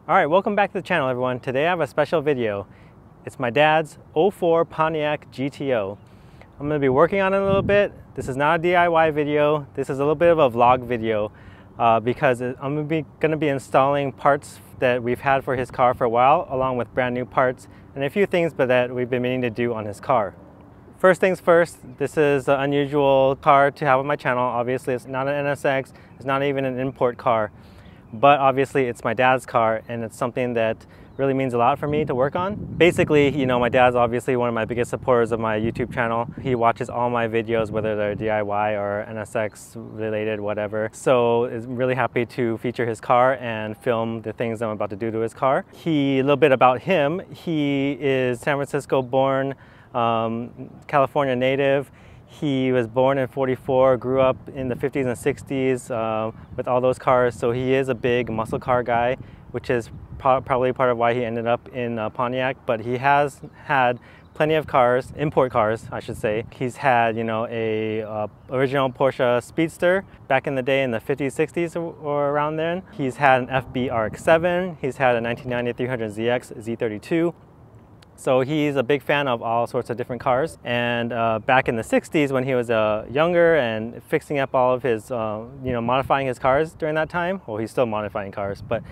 Alright, welcome back to the channel everyone. Today I have a special video. It's my dad's 04 Pontiac GTO. I'm going to be working on it a little bit. This is not a DIY video. This is a little bit of a vlog video because I'm going to be installing parts that we've had for his car for a while, along with brand new parts and a few things that we've been meaning to do on his car. First things first, this is an unusual car to have on my channel. Obviously it's not an NSX, it's not even an import car. But obviously it's my dad's car and it's something that really means a lot for me to work on. Basically, you know, my dad's obviously one of my biggest supporters of my YouTube channel. He watches all my videos, whether they're DIY or NSX related, whatever. So I'm really happy to feature his car and film the things I'm about to do to his car. A little bit about him. He is San Francisco born, California native. He was born in '44, grew up in the 50s and 60s with all those cars, so he is a big muscle car guy, which is probably part of why he ended up in Pontiac. But he has had plenty of cars, import cars I should say. He's had, you know, a original Porsche Speedster back in the day in the 50s, 60s or around then. He's had an FB RX-7, he's had a 1990 300ZX Z32. So he's a big fan of all sorts of different cars. And back in the 60s when he was younger and fixing up all of his, you know, modifying his cars during that time, well, he's still modifying cars, but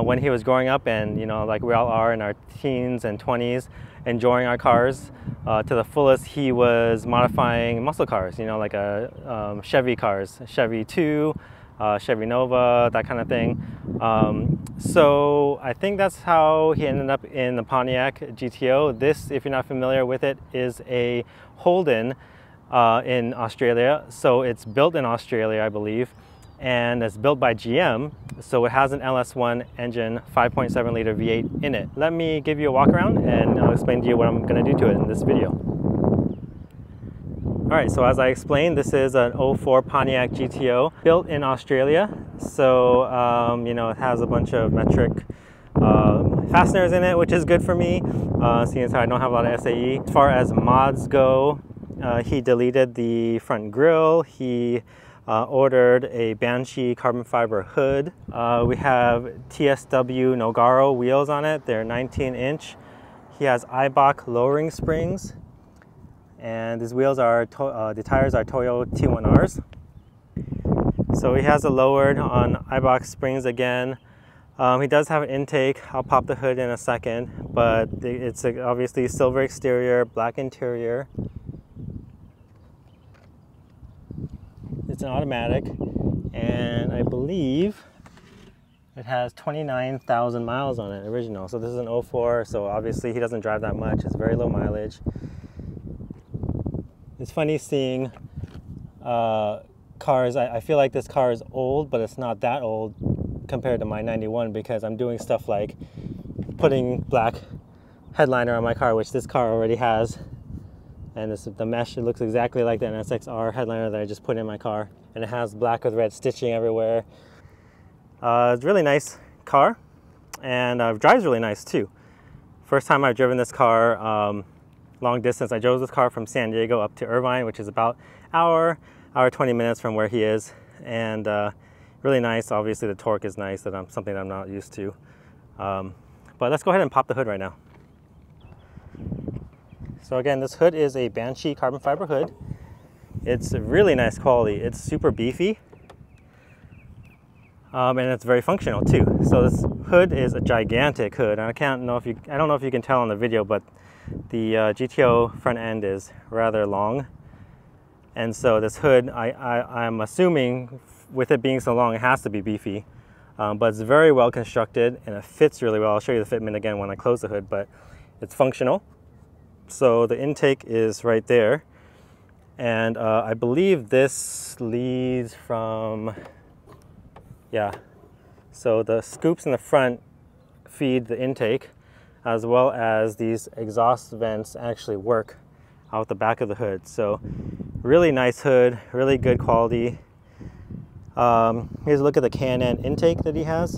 when he was growing up and, you know, like we all are in our teens and 20s, enjoying our cars to the fullest, he was modifying muscle cars, you know, like Chevy cars, Chevy 2, Chevy Nova, that kind of thing. So I think that's how he ended up in the Pontiac GTO. This, if you're not familiar with it, is a Holden in Australia. So it's built in Australia, I believe, and it's built by GM. So it has an LS1 engine, 5.7 liter V8 in it. Let me give you a walk around and I'll explain to you what I'm going to do to it in this video. Alright, so as I explained, this is an 04 Pontiac GTO built in Australia. So, you know, it has a bunch of metric fasteners in it, which is good for me, seeing as how I don't have a lot of SAE. As far as mods go, he deleted the front grille. He ordered a Banshee carbon fiber hood. We have TSW Nogaro wheels on it. They're 19-inch. He has Eibach lowering springs. And these wheels are, the tires are Toyo T1Rs. So he has it lowered on Eibach springs again. He does have an intake. I'll pop the hood in a second, but it's obviously silver exterior, black interior. It's an automatic, and I believe it has 29,000 miles on it, original. So this is an 04, so obviously he doesn't drive that much. It's very low mileage. It's funny seeing cars. I feel like this car is old, but it's not that old compared to my 91 because I'm doing stuff like putting black headliner on my car, which this car already has. And the mesh, it looks exactly like the NSX-R headliner that I just put in my car. And it has black with red stitching everywhere. It's a really nice car, and drives really nice too. First time I've driven this car, long distance. I drove this car from San Diego up to Irvine, which is about hour 20 minutes from where he is, and really nice. Obviously the torque is nice, something that I'm not used to. But let's go ahead and pop the hood right now. So again, this hood is a Banshee carbon fiber hood. It's really nice quality. It's super beefy, and it's very functional too. So this hood is a gigantic hood, and I don't know if you can tell on the video, but the GTO front end is rather long, and so this hood, I'm assuming with it being so long, it has to be beefy, but it's very well constructed and it fits really well. I'll show you the fitment again when I close the hood, but it's functional. So the intake is right there, and I believe this leads from, yeah, so the scoops in the front feed the intake, as well as these exhaust vents actually work out the back of the hood. So really nice hood, really good quality. Here's a look at the K&N intake that he has.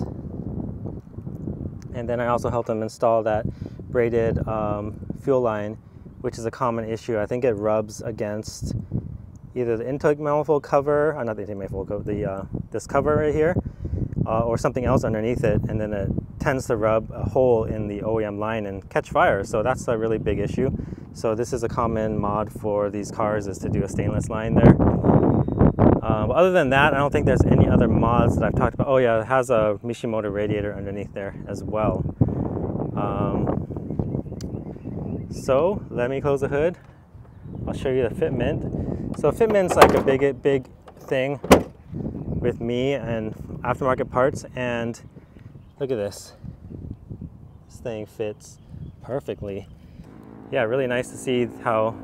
And then I also helped him install that braided fuel line, which is a common issue. I think it rubs against either the intake manifold cover, not the intake manifold cover, this cover right here, or something else underneath it, and then it tends to rub a hole in the OEM line and catch fire. So that's a really big issue. So this is a common mod for these cars, is to do a stainless line there. But other than that, I don't think there's any other mods that I've talked about. Oh yeah, it has a Mishimoto radiator underneath there as well. So let me close the hood. I'll show you the fitment. So fitment's like a big thing with me and aftermarket parts, and look at this. This thing fits perfectly. Yeah, really nice to see how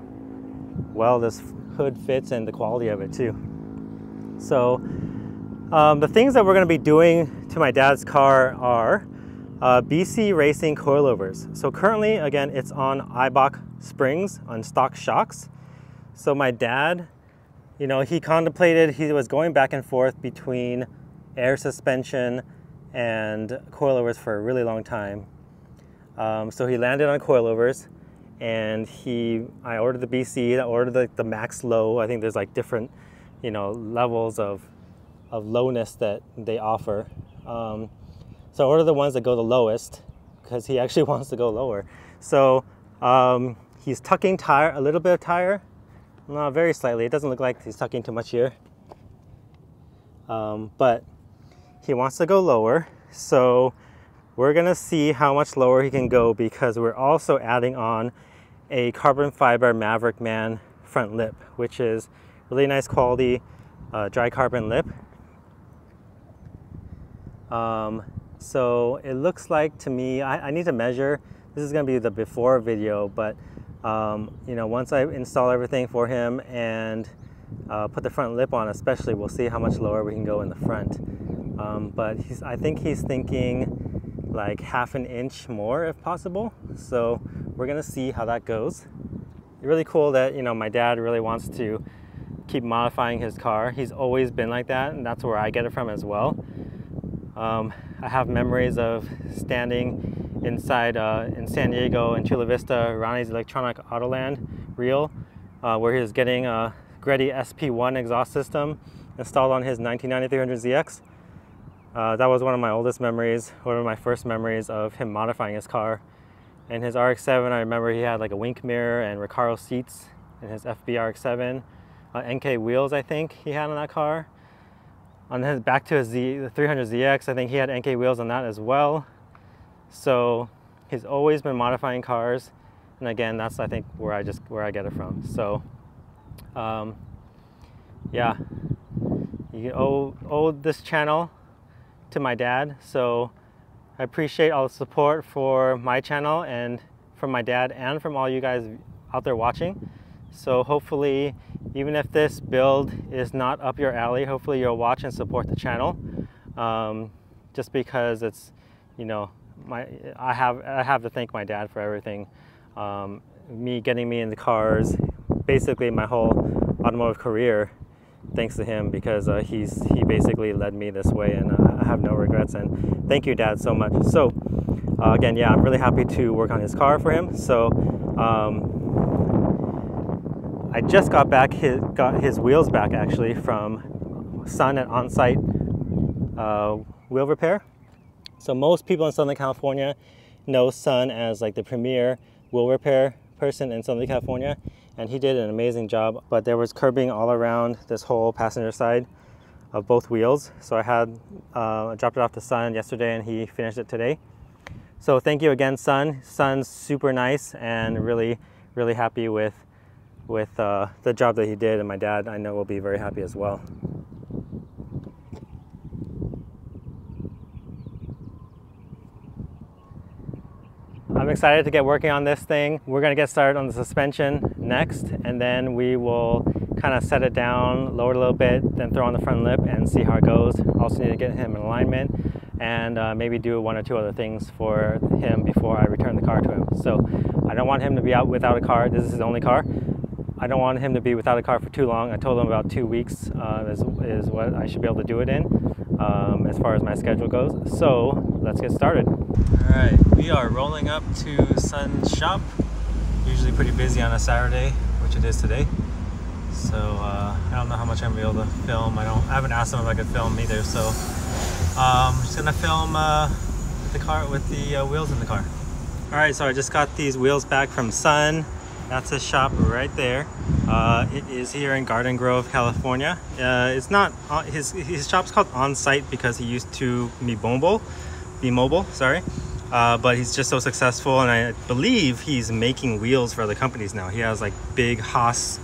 well this hood fits and the quality of it too. So the things that we're going to be doing to my dad's car are BC Racing coilovers. So currently, again, it's on Eibach springs on stock shocks. So my dad, you know, he was going back and forth between air suspension and coilovers for a really long time. So he landed on coilovers, and I ordered the BC, I ordered the max low. I think there's like different, you know, levels of lowness that they offer. So I ordered the ones that go the lowest because he actually wants to go lower. So he's tucking a little bit of tire, very slightly. It doesn't look like he's tucking too much here. But he wants to go lower. So we're gonna see how much lower he can go, because we're also adding on a carbon fiber Maverick Man front lip, which is really nice quality dry carbon lip. So it looks like to me, I need to measure. This is going to be the before video, but you know, once I install everything for him and put the front lip on especially, we'll see how much lower we can go in the front. But I think he's thinking like ½ an inch more if possible. So we're going to see how that goes. Really cool that, you know, my dad really wants to keep modifying his car. He's always been like that, and that's where I get it from as well. I have memories of standing inside in San Diego in Chula Vista, Ronnie's Electronic Autoland reel, where he was getting a Greddy SP1 exhaust system installed on his 1990 300ZX. That was one of my oldest memories, one of my first memories of him modifying his car. And his RX-7, I remember he had like a wink mirror and Recaro seats in his FB RX-7. NK wheels, I think he had on that car. On his back to the 300ZX, I think he had NK wheels on that as well. So he's always been modifying cars, and again, that's I think where I get it from. So yeah, you owe this channel to my dad. So I appreciate all the support for my channel and from my dad and from all you guys out there watching. So hopefully, even if this build is not up your alley, hopefully you'll watch and support the channel. Just because it's, you know, I have to thank my dad for everything. Getting me into cars, basically my whole automotive career, thanks to him, because he basically led me this way, and I have no regrets. And thank you, Dad, so much. So again, yeah, I'm really happy to work on his car for him. So I just got his wheels back actually from Sun at On-Site Wheel Repair. So most people in Southern California know Sun as like the premier wheel repair person in Southern California, and he did an amazing job. But there was curbing all around this whole passenger side of both wheels. So I dropped it off to Sun yesterday, and he finished it today. So thank you again, Sun. Sun's super nice, and really happy with the job that he did, and my dad, I know, will be very happy as well. I'm excited to get working on this thing. We're going to get started on the suspension next, and then we will kind of set it down, lower it a little bit, then throw on the front lip and see how it goes. Also need to get him in alignment, and maybe do 1 or 2 other things for him before I return the car to him. So I don't want him to be out without a car. This is his only car. I don't want him to be without a car for too long. I told him about 2 weeks is what I should be able to do it in, as far as my schedule goes. So let's get started. All right, we are rolling up to Sun's shop. Usually pretty busy on a Saturday, which it is today. So I don't know how much I'm gonna be able to film. I haven't asked him if I could film either. So I'm just gonna film the car, with the wheels in the car. All right, so I just got these wheels back from Sun. That's his shop right there. It is here in Garden Grove, California. It's not his shop's called On Site because he used to be mobile, sorry. But he's just so successful, and I believe he's making wheels for other companies now. He has like big Haas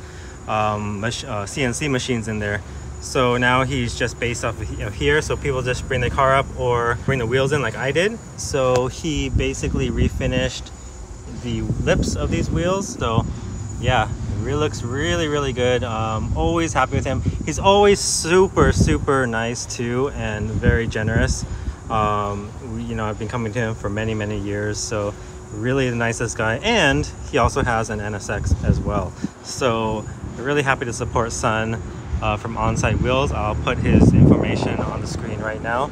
CNC machines in there. So now he's just based off of here, so people just bring the car up or bring the wheels in like I did. So he basically refinished the lips of these wheels. So yeah, it really looks really good. Always happy with him. He's always super nice too, and very generous. You know, I've been coming to him for many years, so really the nicest guy. And he also has an NSX as well. So really happy to support Sun from On-Site Wheels. I'll put his information on the screen right now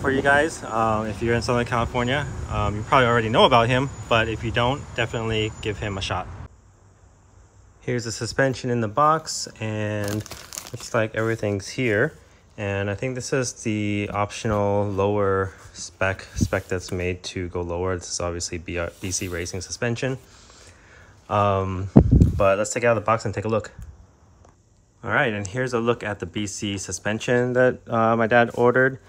for you guys. If you're in Southern California, you probably already know about him, but if you don't, definitely give him a shot. Here's the suspension in the box, and looks like everything's here. And I think this is the optional lower spec that's made to go lower. This is obviously BC Racing suspension. But let's take it out of the box and take a look. All right, and here's a look at the BC suspension that my dad ordered.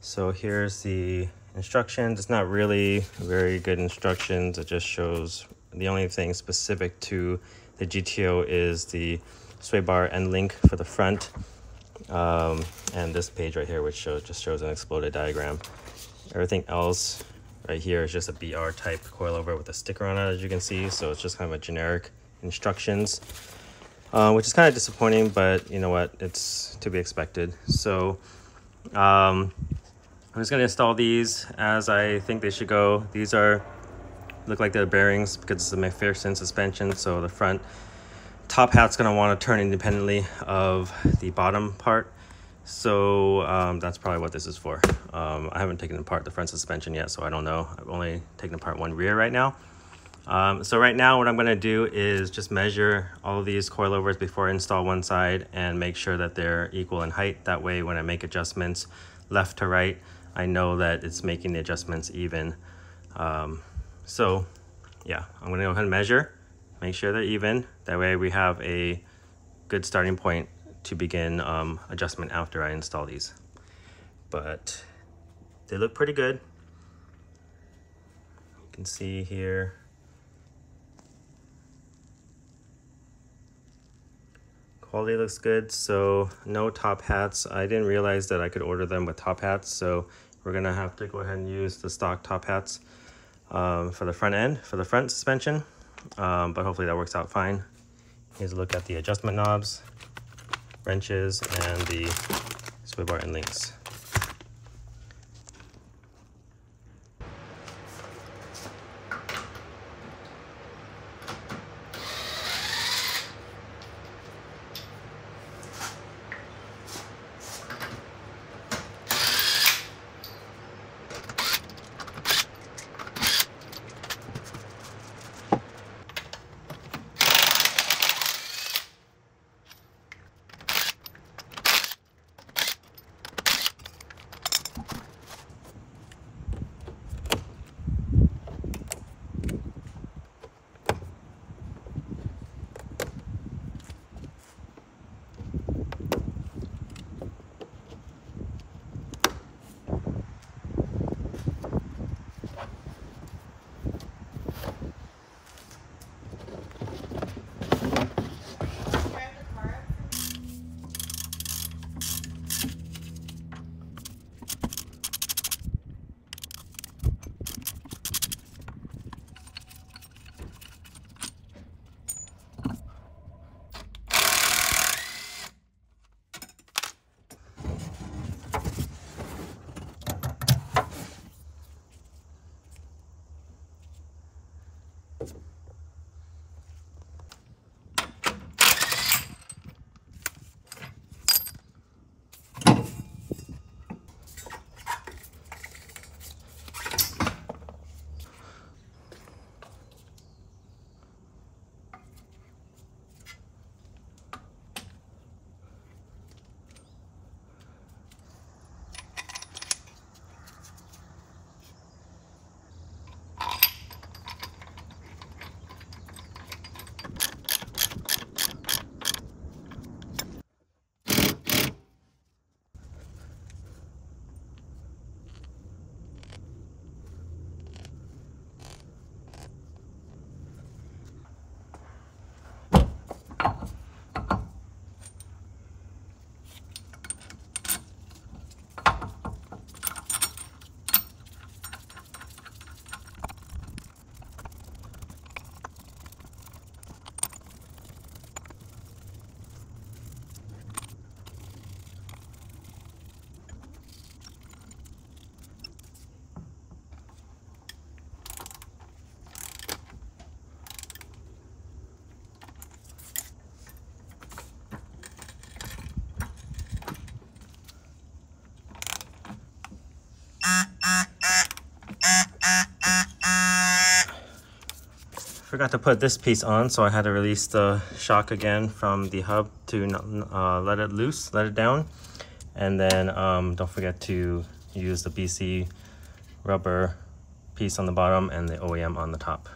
So here's the instructions. It's not really very good instructions. It just shows the only thing specific to the GTO is the sway bar end link for the front. And this page right here, which just shows an exploded diagram. Everything else right here is just a BR type coilover with a sticker on it, as you can see. So it's just kind of a generic instructions, which is kind of disappointing, but you know what, it's to be expected. So I'm just going to install these as I think they should go. These look like they're bearings because it's a McPherson suspension, so the front top hat's going to want to turn independently of the bottom part. So that's probably what this is for. I haven't taken apart the front suspension yet, so I don't know. I've only taken apart one rear right now. So right now what I'm going to do is just measure all of these coilovers before I install one side and make sure that they're equal in height. That way when I make adjustments left to right, I know that it's making the adjustments even. So yeah, I'm going to go ahead and measure, make sure they're even. That way we have a good starting point to begin adjustment after I install these. But they look pretty good. You can see here. Quality looks good, so no top hats. I didn't realize that I could order them with top hats, so we're gonna have to go ahead and use the stock top hats for the front end, for the front suspension. But hopefully that works out fine. Here's a look at the adjustment knobs, wrenches, and the sway bar end links. Forgot to put this piece on, so I had to release the shock again from the hub to let it loose, let it down. And then don't forget to use the BC rubber piece on the bottom and the OEM on the top.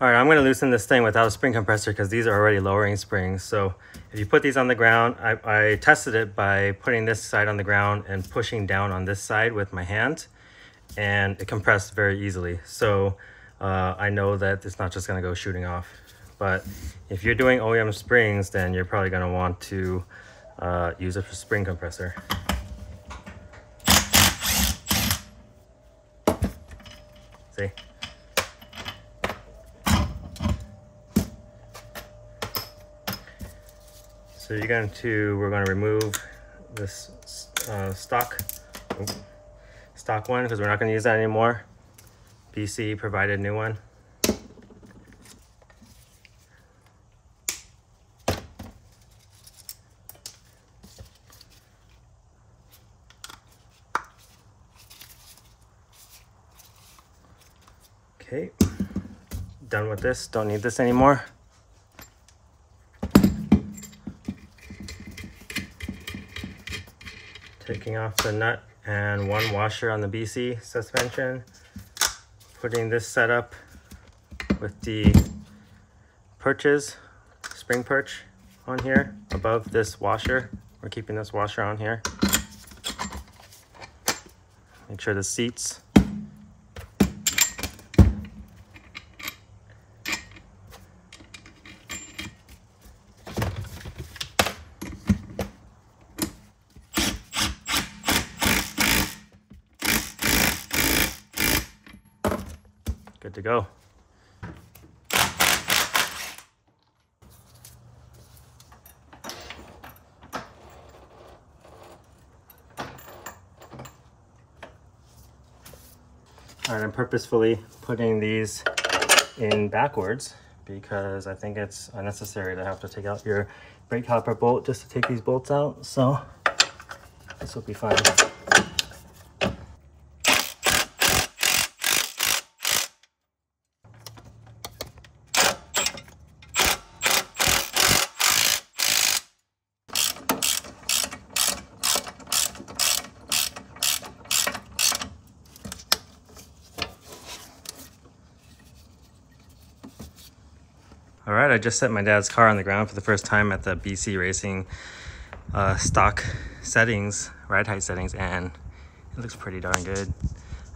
All right, I'm gonna loosen this thing without a spring compressor because these are already lowering springs. So if you put these on the ground, I tested it by putting this side on the ground and pushing down on this side with my hand, and it compressed very easily. So I know that it's not just gonna go shooting off. But if you're doing OEM springs, then you're probably gonna want to use a spring compressor. See? So we're going to remove this stock one because we're not going to use that anymore. BC provided a new one. Okay, done with this, don't need this anymore. Taking off the nut and one washer on the BC suspension. Putting this setup with the perches, spring perch on here above this washer. We're keeping this washer on here. Make sure the seats. Good to go. All right, I'm purposefully putting these in backwards because I think it's unnecessary to have to take out your brake caliper bolt just to take these bolts out. So this will be fine. All right, I just set my dad's car on the ground for the first time at the BC Racing stock settings, ride height settings, and it looks pretty darn good.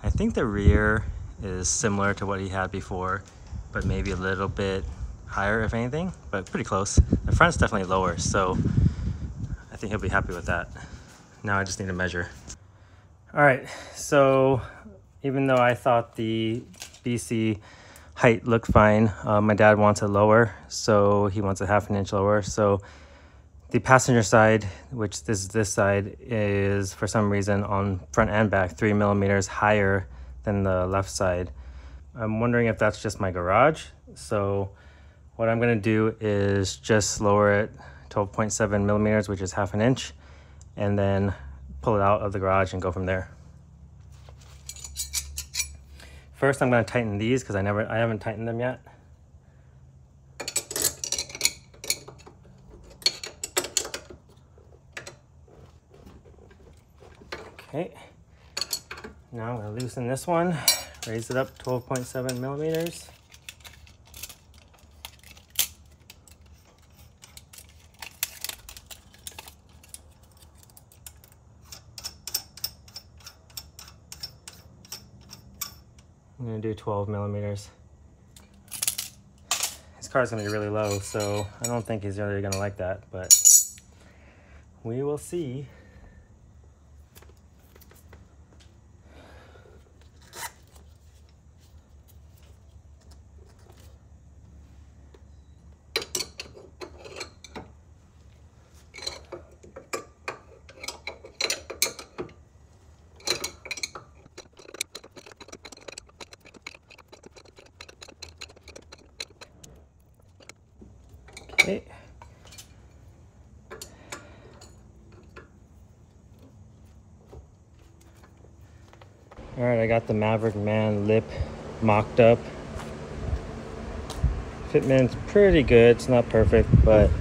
I think the rear is similar to what he had before, but maybe a little bit higher if anything, but pretty close. The front's definitely lower, so I think he'll be happy with that. Now I just need to measure. All right, so even though I thought the BC height looked fine, my dad wants it lower, so he wants a ½ inch lower. So the passenger side, which is this side, is for some reason on front and back 3 millimeters higher than the left side. I'm wondering if that's just my garage. So what I'm gonna do is just lower it 12.7 millimeters, which is ½ inch, and then pull it out of the garage and go from there. First, I'm going to tighten these because I haven't tightened them yet. Okay, now I'm going to loosen this one, raise it up 12.7 millimeters. I'm going to do 12 millimeters. His car's going to be really low, so I don't think he's really going to like that, but we will see. Okay. All right, I got the Maverick Man lip mocked up. Fitment's pretty good. It's not perfect, but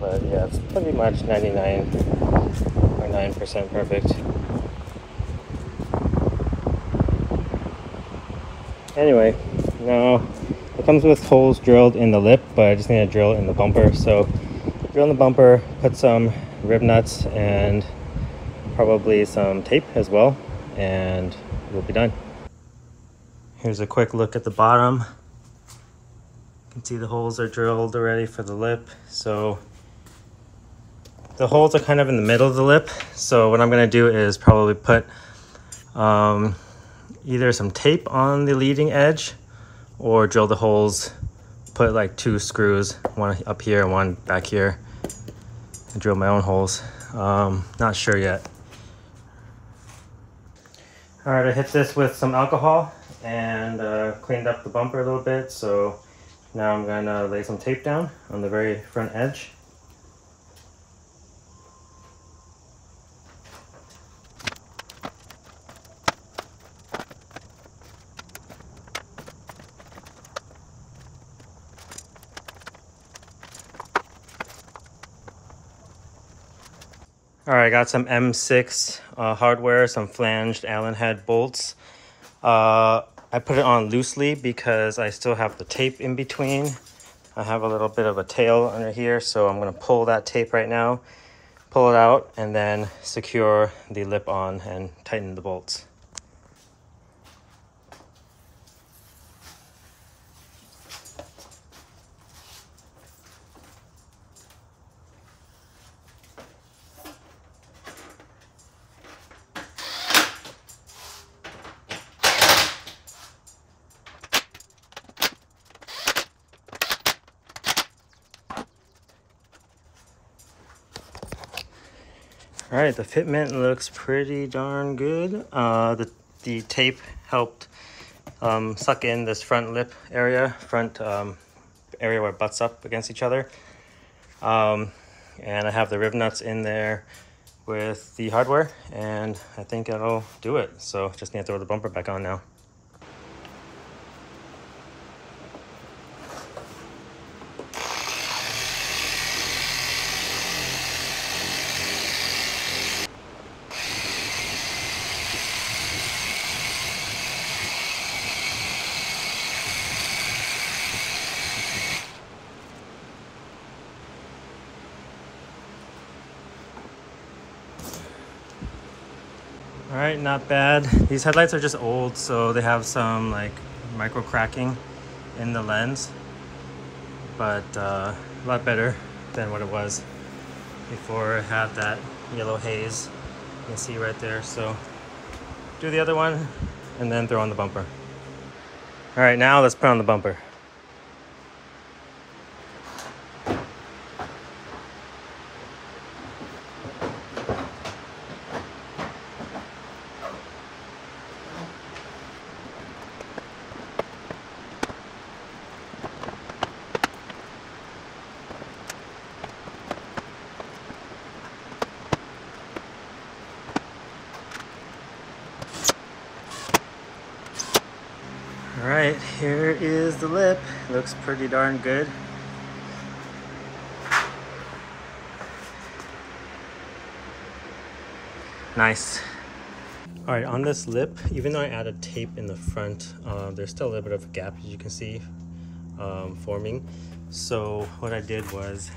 yeah, it's pretty much 99.9% perfect. Anyway, now it comes with holes drilled in the lip, but I just need to drill in the bumper. So drill in the bumper, put some rib nuts and probably some tape as well, and we'll be done. Here's a quick look at the bottom. You can see the holes are drilled already for the lip. So the holes are kind of in the middle of the lip. So what I'm gonna do is probably put either some tape on the leading edge or drill the holes, put like 2 screws, one up here and one back here, and drill my own holes. Not sure yet. All right, I hit this with some alcohol and cleaned up the bumper a little bit. So now I'm gonna lay some tape down on the very front edge. All right, I got some M6 hardware, some flanged Allen head bolts. I put it on loosely because I still have the tape in between. I have a little bit of a tail under here, so I'm gonna pull that tape right now, pull it out, and then secure the lip on and tighten the bolts. All right, the fitment looks pretty darn good. The tape helped suck in this front lip area, area where it butts up against each other. And I have the rib nuts in there with the hardware, and I think it'll do it. So just need to throw the bumper back on now. All right, not bad. These headlights are just old, so they have some like micro cracking in the lens, but a lot better than what it was before. It had that yellow haze you can see right there. So do the other one and then throw on the bumper. All right, now let's put on the bumper. All right, here is the lip. Looks pretty darn good. Nice. All right, on this lip, even though I added tape in the front, there's still a little bit of a gap, as you can see, forming. So what I did was,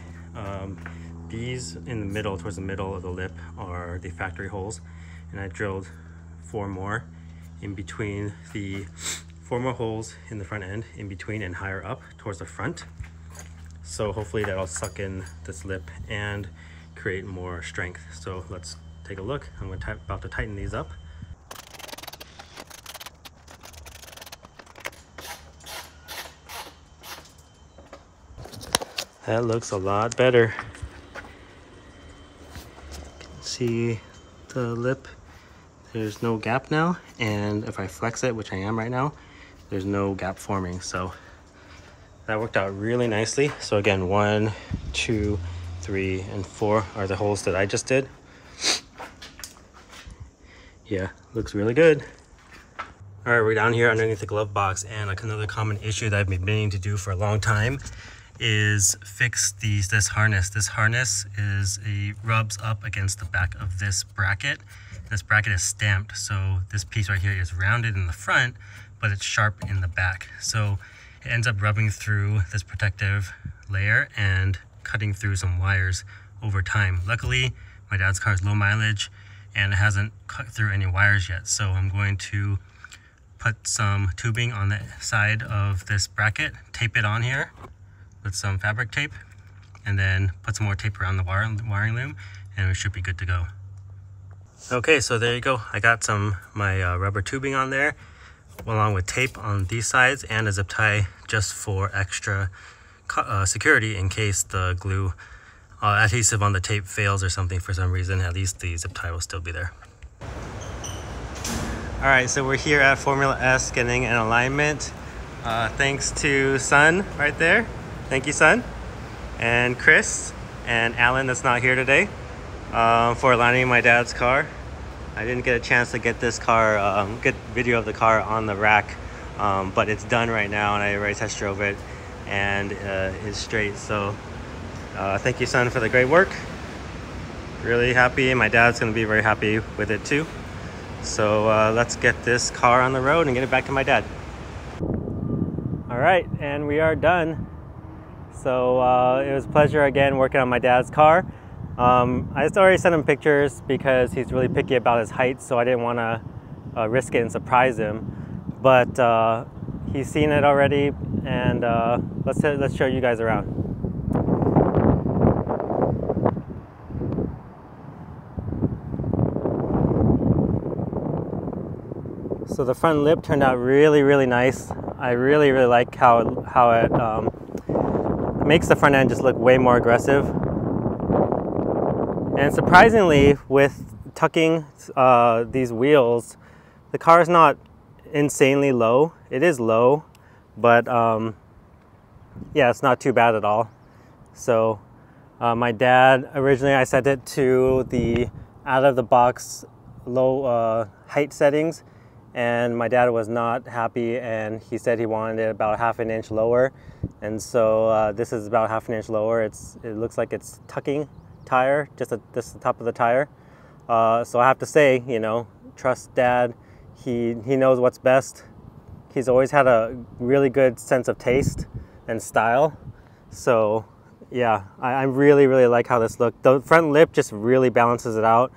these in the middle, towards the middle of the lip, are the factory holes, and I drilled 4 more in between the 4 more holes in the front end, in between and higher up towards the front. So hopefully that'll suck in this lip and create more strength. So let's take a look. I'm about to tighten these up. That looks a lot better. You can see the lip, there's no gap now, and if I flex it, which I am right now, there's no gap forming. So that worked out really nicely. So again, 1, 2, 3, and 4 are the holes that I just did. Yeah, looks really good. All right, we're down here underneath the glove box, and another common issue that I've been meaning to do for a long time is fix this harness. This harness rubs up against the back of this bracket. This bracket is stamped, so this piece right here is rounded in the front, but it's sharp in the back. So it ends up rubbing through this protective layer and cutting through some wires over time. Luckily, my dad's car is low mileage and it hasn't cut through any wires yet. So I'm going to put some tubing on the side of this bracket, tape it on here with some fabric tape, and then put some more tape around the wiring loom, and we should be good to go. Okay, so there you go. I got my rubber tubing on there, along with tape on these sides and a zip tie just for extra security in case the glue adhesive on the tape fails or something for some reason. At least the zip tie will still be there. All right, so we're here at Formula S getting an alignment. Thanks to Sun right there. Thank you, Son, and Chris, and Alan that's not here today, for aligning my dad's car. I didn't get a chance to get this car, get video of the car on the rack, but it's done right now, and I already test drove it, and it's straight. So thank you, Son, for the great work. Really happy, and my dad's gonna be very happy with it too. So let's get this car on the road and get it back to my dad. All right, and we are done. So it was a pleasure again working on my dad's car. I just already sent him pictures because he's really picky about his height, so I didn't want to risk it and surprise him. But he's seen it already, and let's show you guys around. So the front lip turned out really, really nice. I really, really like how it makes the front end just look way more aggressive. And surprisingly, with tucking these wheels, the car is not insanely low. It is low, but yeah, it's not too bad at all. So my dad, originally I set it to the out of the box low height settings, and my dad was not happy, and he said he wanted it about 1/2 inch lower. And so this is about 1/2 inch lower. It looks like it's tucking tire, just the top of the tire. So I have to say, you know, trust Dad. He knows what's best. He's always had a really good sense of taste and style. So yeah, I really, really like how this looks. The front lip just really balances it out.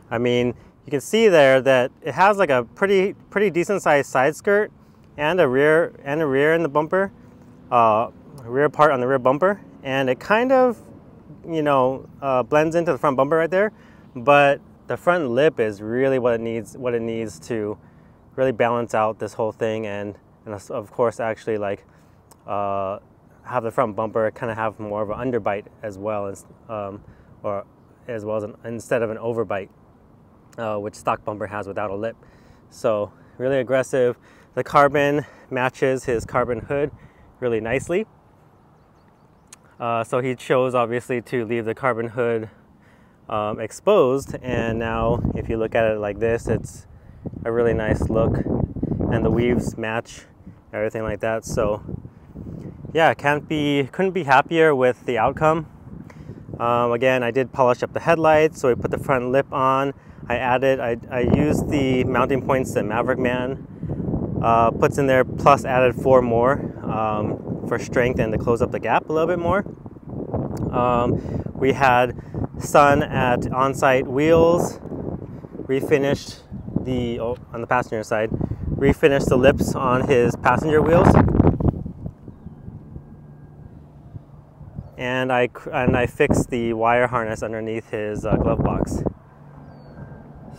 I mean, you can see there that it has like a pretty decent sized side skirt and a rear in the bumper, rear part on the rear bumper, and it kind of, you know, blends into the front bumper right there. But the front lip is really what it needs to really balance out this whole thing, and of course actually like have the front bumper kind of have more of an underbite as well as instead of an overbite, which stock bumper has without a lip. So really aggressive. The carbon matches his carbon hood really nicely. So he chose obviously to leave the carbon hood exposed, and now if you look at it like this, it's a really nice look, and the weaves match everything like that. So yeah, couldn't be happier with the outcome. Again, I did polish up the headlights, so we put the front lip on. I used the mounting points that Maverick man puts in there, plus added 4 more for strength and to close up the gap a little bit more. We had Sun at on-site wheels, refinished on the passenger side, refinished the lips on his passenger wheels, and I fixed the wire harness underneath his glove box.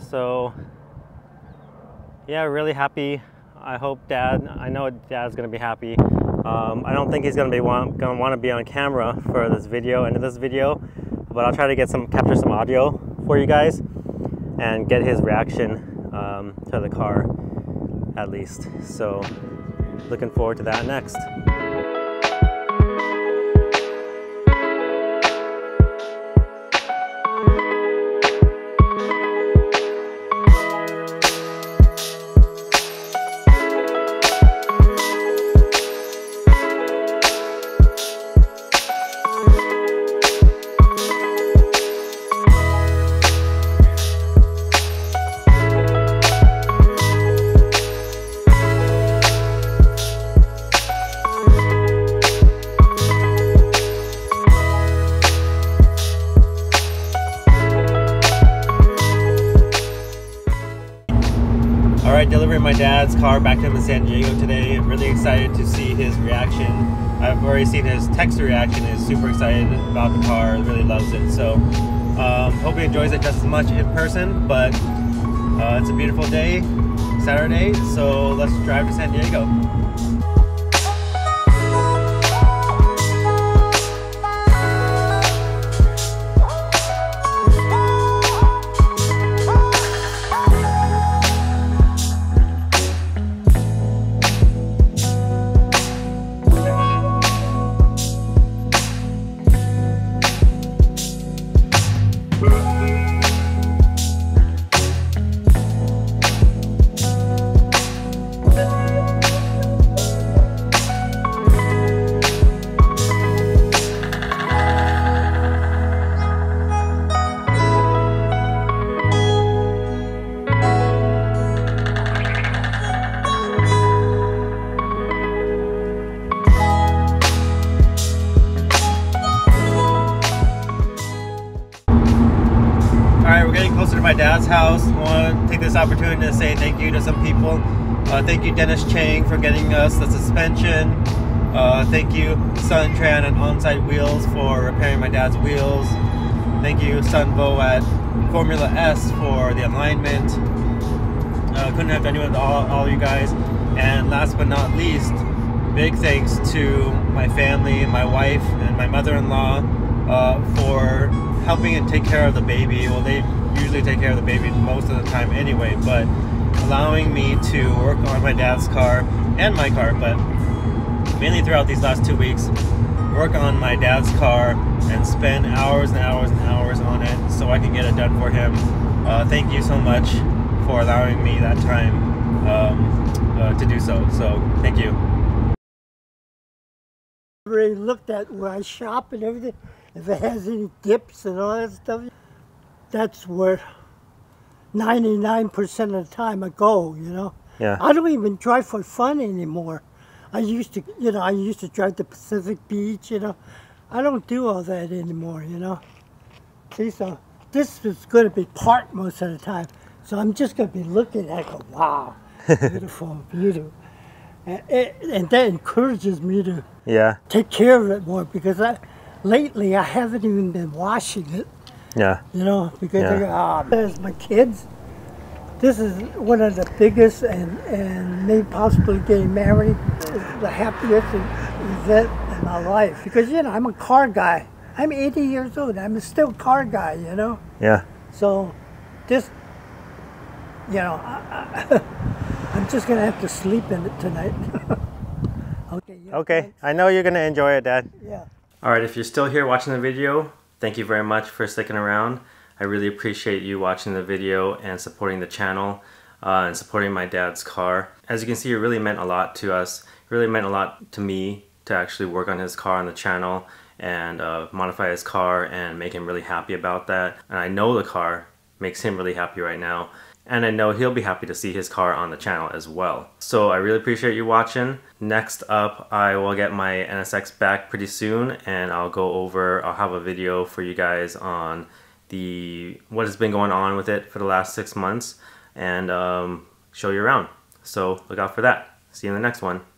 So yeah, really happy. I know Dad's gonna be happy. I don't think he's gonna want to be on camera for this video, end of this video, but I'll try to capture some audio for you guys and get his reaction to the car at least. So looking forward to that next. Alright, delivering my dad's car back to him in San Diego today. I'm really excited to see his reaction. I've already seen his text reaction. He's super excited about the car, really loves it. So hope he enjoys it just as much in person, but it's a beautiful day, Saturday, so let's drive to San Diego. We're getting closer to my dad's house. I want to take this opportunity to say thank you to some people. Thank you, Dennis Chang, for getting us the suspension. Thank you, Sun Tran and On-Site Wheels for repairing my dad's wheels. Thank you, Sun Vo at Formula S for the alignment. Couldn't have done it with all you guys. And last but not least, big thanks to my family, my wife, and my mother-in-law for helping and take care of the baby. Well, they usually take care of the baby most of the time anyway, but allowing me to work on my dad's car and my car, but mainly throughout these last 2 weeks, work on my dad's car and spend hours and hours and hours on it so I can get it done for him. Thank you so much for allowing me that time to do so. So thank you. I already looked at where I shop and everything. If it has any dips and all that stuff, that's where 99% of the time I go, you know. Yeah. I don't even drive for fun anymore. I used to drive to Pacific Beach, you know. I don't do all that anymore, you know. See, so this is going to be parked most of the time. So I'm just going to be looking at it, go, wow, beautiful, beautiful. And that encourages me to take care of it more, because lately I haven't even been washing it. Yeah. You know, because there's my kids. This is one of the biggest and maybe possibly getting married is the happiest event in my life. Because, you know, I'm a car guy. I'm 80 years old. I'm still a car guy, you know. Yeah. So this, you know, I'm just going to have to sleep in it tonight. Okay. Yeah, okay. Thanks. I know you're going to enjoy it, Dad. Yeah. All right. If you're still here watching the video, thank you very much for sticking around. I really appreciate you watching the video and supporting the channel and supporting my dad's car. As you can see, it really meant a lot to us. It really meant a lot to me to actually work on his car on the channel and modify his car and make him really happy about that. And I know the car makes him really happy right now. And I know he'll be happy to see his car on the channel as well. So I really appreciate you watching. Next up, I will get my NSX back pretty soon, and I'll have a video for you guys on what has been going on with it for the last 6 months, and show you around. So look out for that. See you in the next one.